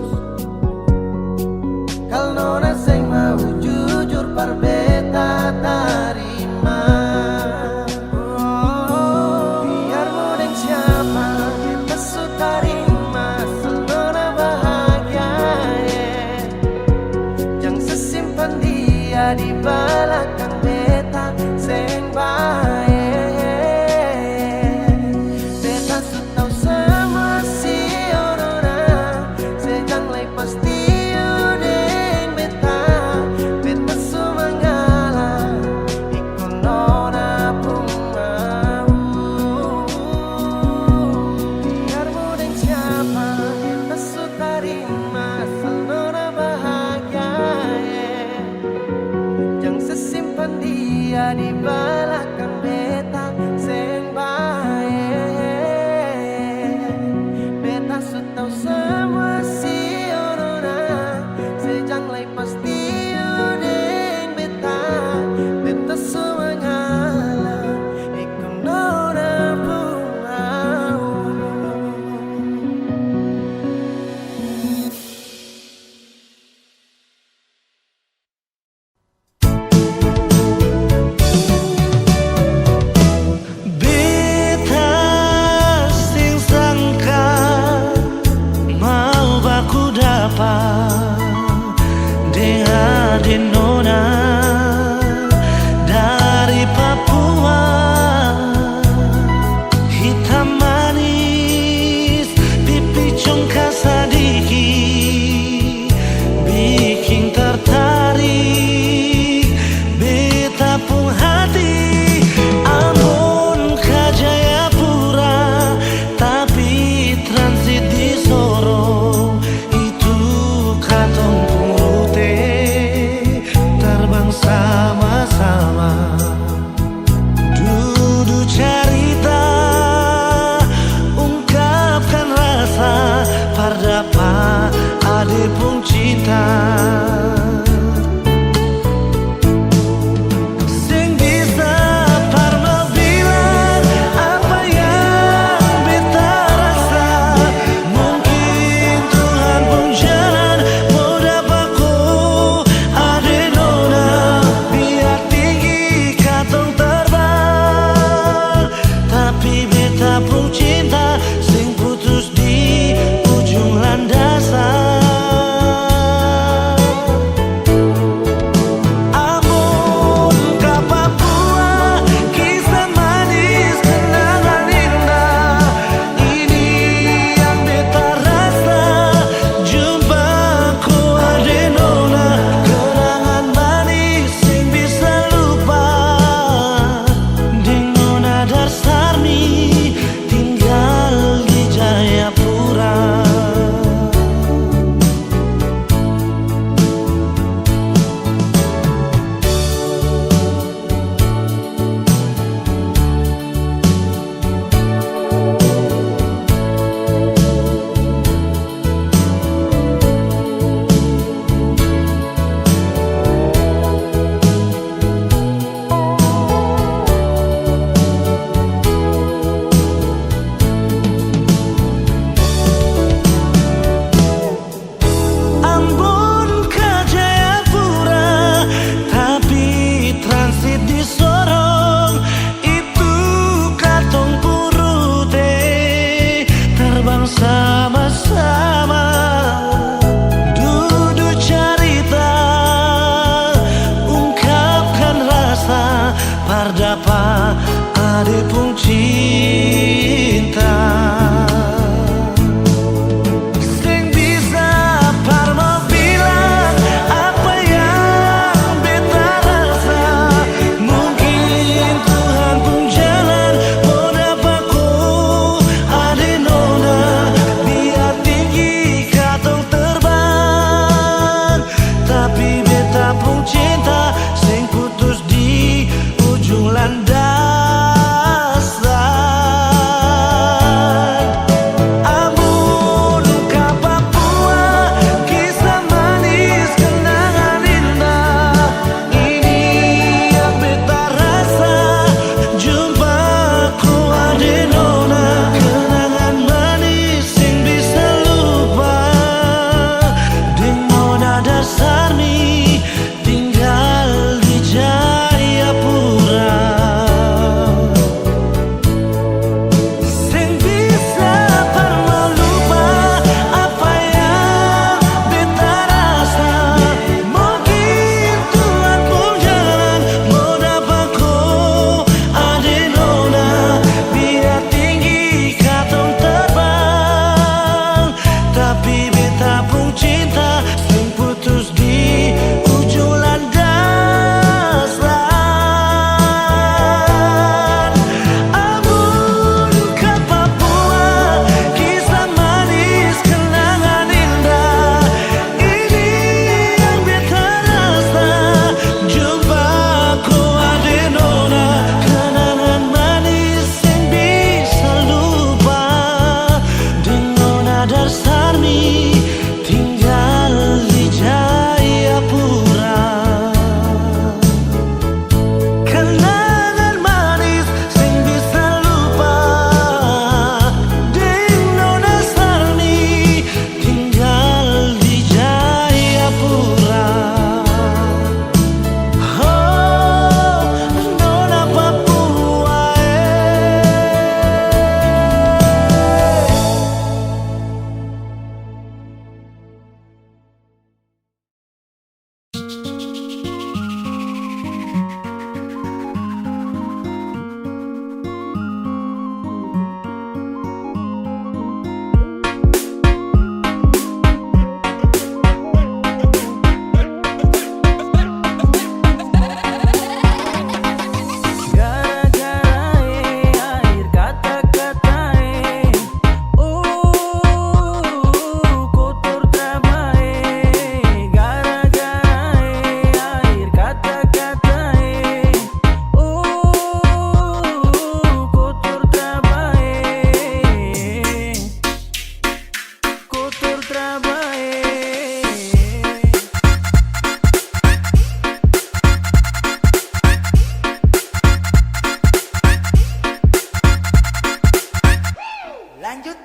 Kalau nona sing mau jujur par beta tarima. Biar mau deng siapa beta su tarima, asal nona bahagia. Jangan sesimpan dia di belakang beta sing baik. Beta su tau sama si nona, sejang lay pasti udeng beta. Beta su mengalah, ikut nona pun mau. Biar mau deng siapa beta su tarima, asal nona bahagia. Jangan sesimpan dia di belakang beta sing baik. Beta su tau semua si nona, sejang lay pasti udeng beta. Beta su mengalah, ikut nona pun mau. Beta sing sangka mau baku dapat dengan nona dari Papua. Hitam manis, pipi congkak sadiki, bikin tertarik beta pun hati. Ambon ke Jayapura, tapi transit di Sorong. Itu katong pun rute, terbang sama-sama. Duduk cerita, ungkapkan rasa, pardapa ade pun cinta. Sing bisa parma bilang apa yang beta rasa. Mungkin Tuhan pun jalan mau dapatku ade nona. Biar tinggi katong terbang, tapi beta pun cinta sing putus di ujung landasan. Ambon ke Papua, kisah manis kenangan indah. Ini yang beta rasa, jumpaku ade nona. Kenangan manis sing bisa lupa, deng nona Darsarni tinggal di Jayapura. Ambon ke Jayapura, tapi transit di Sorong. Itu katong purute, terbang sama-sama. Duduk cerita, ungkapkan rasa, pardapa ade pun cinta sing bisa parmo bilang apa yang beta rasa. Mungkin Tuhan pun jalan mau dapat ku ade nona, biar tinggi katong terbang. Tapi beta pun cinta sing putus di ujung landasan. Amun ke Papua, kisah manis kenangan indah. Ini yang beta rasa, jumpaku ade nona. Kenangan manis sing bisa lupa, deng nona Darsarni tinggal di Jayapura. Sing bisa parmo lupa apa yang beta rasa. Mungkin Tuhan pun jalan mau dapat ku ade nona, biar tinggi katong terbang. Tapi beta pun cinta sing putus di ujung landasan. Amun ke Papua, kisah manis kenangan indah. Ini yang beta rasa, jumpaku ade nona. Kenangan manis yang bisa lupa, deng nona Darsarni tinggal di Jayapura. Kenangan manis sing bisa lupa, deng nona Darsarni tinggal di Jayapura. Oh, nona Papua, Gara-gara air kata-kata kotor trabae. Gara-gara air kata-kata kotor trabae. Kotor trabae. Lanjut.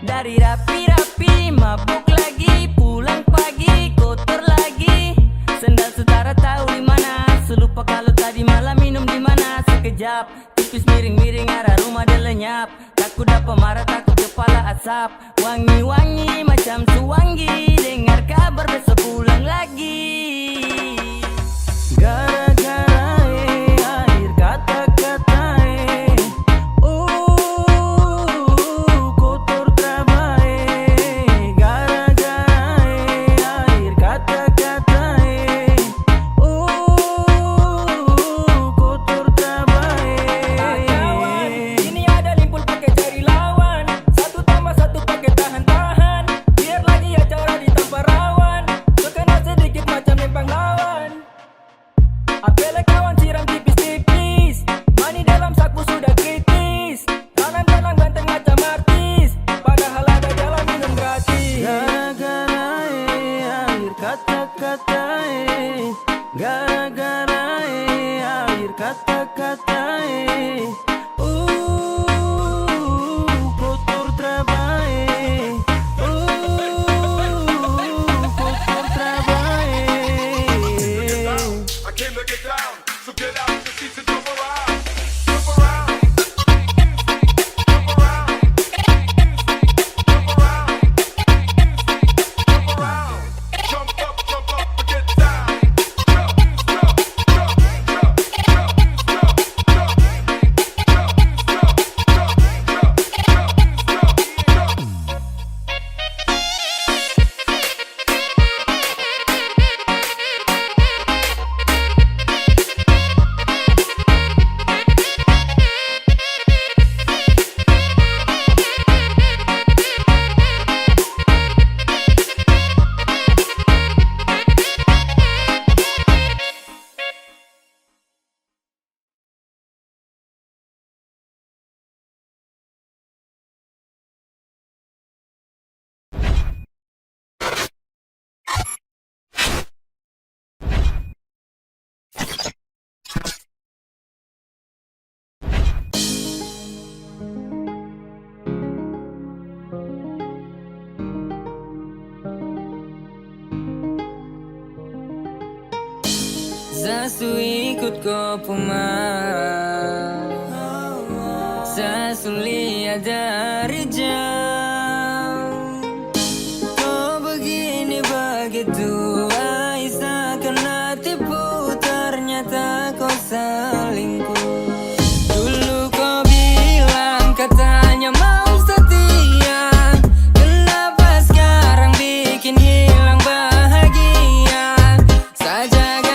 Dari rapi-rapi mabuk lagi, pulang pagi kotor lagi. Sendal saudara tahu di mana, selupa kalau tadi malam minum di mana. Sekejap tipis miring-miring arah rumah dia lenyap. Takut dapat marah, takut kepala asap. Wangi-wangi macam suwangi, dengar kabar besok pulang lagi. Gara-gara air kata-kata kotor trabae. Gara-gara air kata-kata kotor trabae. Kawan, ini ada limpul pakai cari lawan. 1 tambah 1 pakai tahan-tahan. Biar lagi acara di tanpa rawan. Sekena sedikit macam lempang kata-kata kotor trabae kotor trabae. I came to get down, so get out the seats and jump around. Jump around. Jump around. Jump around. Jump around. Jump up and get down. Jump, jump, jump, jump, jump, jump, jump, jump, Zasu ikut kau pemarah, Zasu lihat dari jauh. Kau begini begitu, Aisyah kena tipu, ternyata kau selingkuh. Dulu kau bilang katanya mau setia, kenapa sekarang bikin hilang bahagia? Sajaga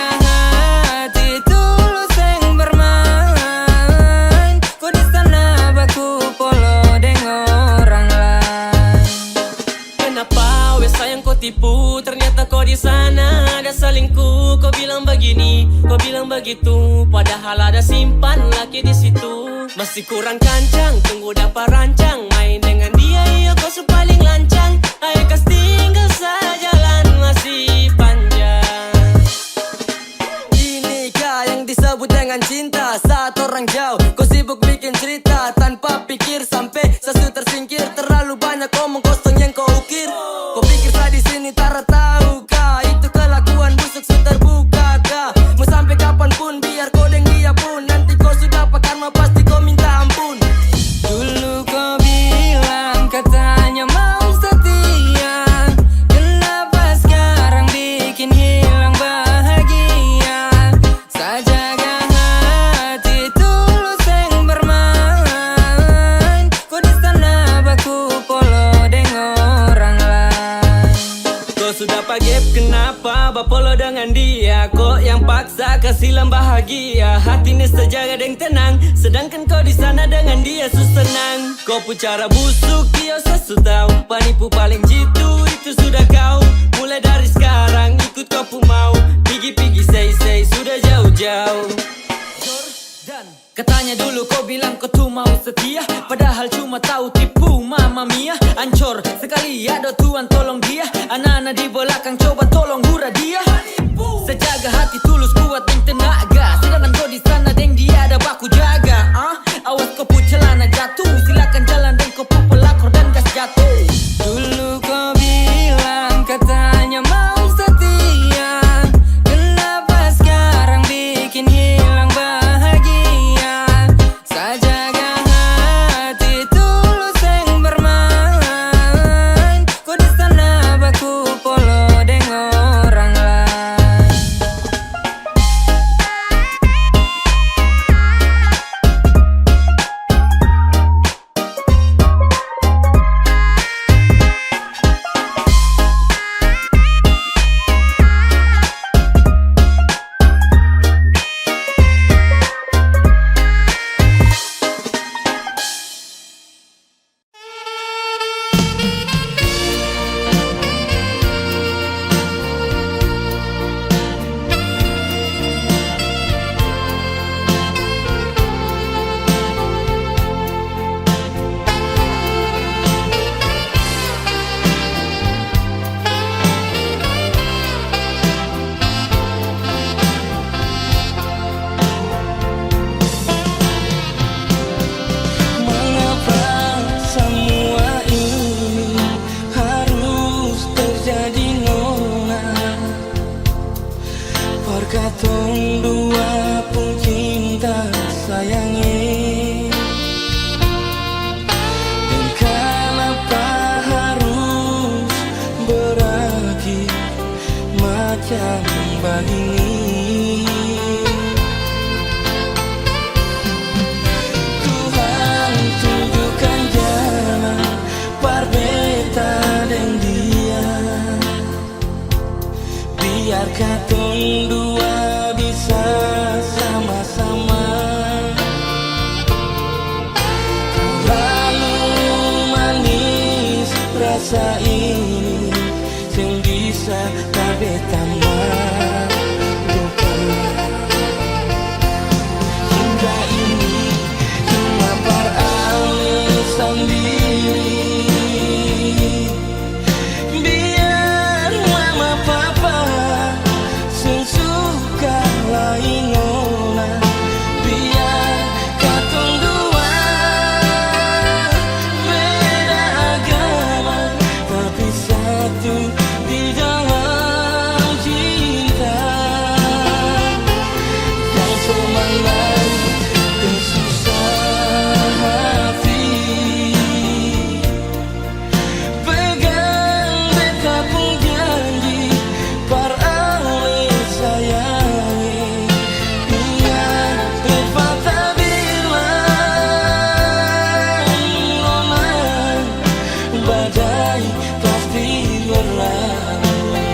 tipu, ternyata kau di sana ada selingkuh. Kau bilang begini, kau bilang begitu, padahal ada simpan laki di situ. Masih kurang kancang, tunggu dapat rancang, main dengan dia, iya kau paling lancang. Ayo kas tinggal sajalan masih panjang. Inikah yang disebut dengan cinta? Saat orang jauh, kau sibuk bikin cerita tanpa pikir, sampai sesu tersingkir. Terlalu banyak omong kosong yang kau ukir. Kau pikir saya di sini tak tahu kah? Itu kelakuan busuk sudah terbuka kah? Mau sampai kapanpun biar kau deng dia pun, nanti kau sudah pakai karma pasti kau minta ampun. Dulu kau bilang katanya mau setia, kenapa sekarang bikin hilang bahagia? Sajaga hati tulus yang bermain, kau di sana baku polo dengan orang lain. Kau sudah pagep, kenapa bapolo dengan dia? Kok yang paksa kasih bahagia? Hatinya sejaga dan tenang, sedangkan kau di sana dengan dia senang. Kau pu cara busuk dia sesu tahu, penipu paling jitu itu sudah kau. Mulai dari sekarang ikut kau pu mau, pigi-pigi say sudah jauh-jauh. Katanya dulu kau bilang kau tuh mau setia, padahal cuma tahu tipu mama mia. Ancur sekali ada Tuhan tolong dia, anak-anak di belakang coba tolong hura dia. Sejaga hati tulus kuat dan tenaga, sedangkan kau di sana deng dia ada baku jaga. Awas kau pu celana jatuh, silakan jalan dan kau pu pelakor dan gas jatuh. Dulu kau bilang katanya mau setia, kenapa sekarang bikin hilang bahagia? Sajaga hati tulus yang bermain, kau di sana baku polo dengan orang lain. rasa ini sing bisa kabeh tambah hingga ini cuma alasan diri biar mama papa sing suka lain ngolah biar katong dua beda agama tapi satu di dalam cinta yang semangat dan susah hati pegang beta pun janji par ale sayangi ingat beta bilang nona badai pasti berlalu.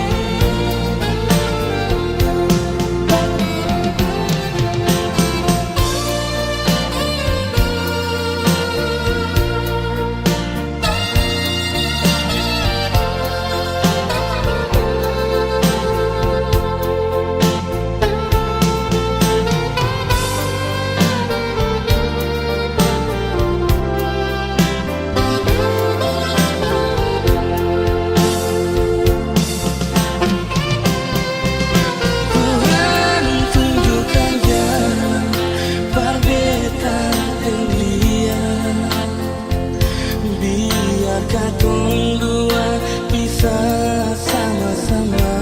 Tuhan tunjukkan jalan par beta dan dia biar katong dua bisa sama-sama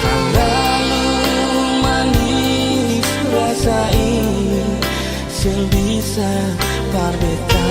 terlalu manis rasa ini sing bisa par beta